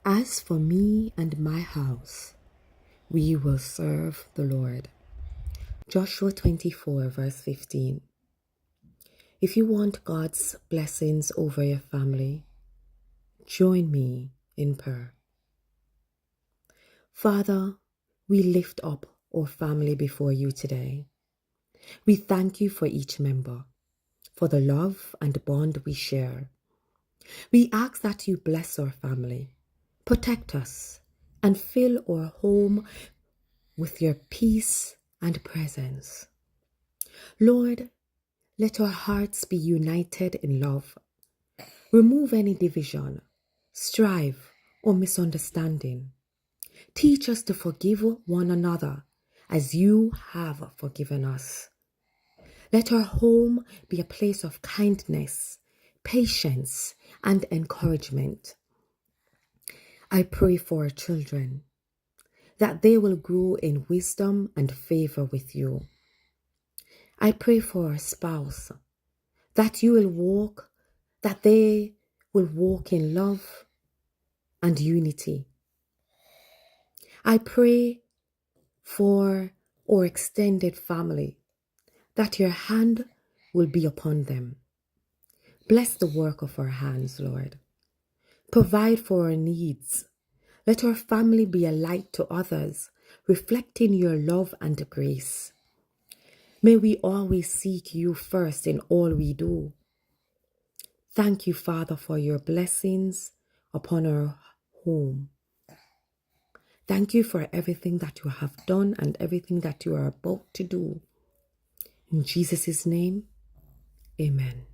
As for me and my house, we will serve the Lord. Joshua 24 verse 15. If you want God's blessings over your family, join me in prayer. Father, we lift up our family before you today. We thank you for each member, for the love and bond we share. We ask that you bless our family, protect us, and fill our home with your peace and presence. Lord, let our hearts be united in love. Remove any division, strife, or misunderstanding. Teach us to forgive one another as you have forgiven us. Let our home be a place of kindness, patience, and encouragement. I pray for our children, that they will grow in wisdom and favor with you. I pray for our spouse, that they will walk in love and unity. I pray for our extended family, that your hand will be upon them. Bless the work of our hands, Lord. Provide for our needs. Let our family be a light to others, reflecting your love and grace. May we always seek you first in all we do. Thank you, Father, for your blessings upon our home. Thank you for everything that you have done and everything that you are about to do. In Jesus' name, amen.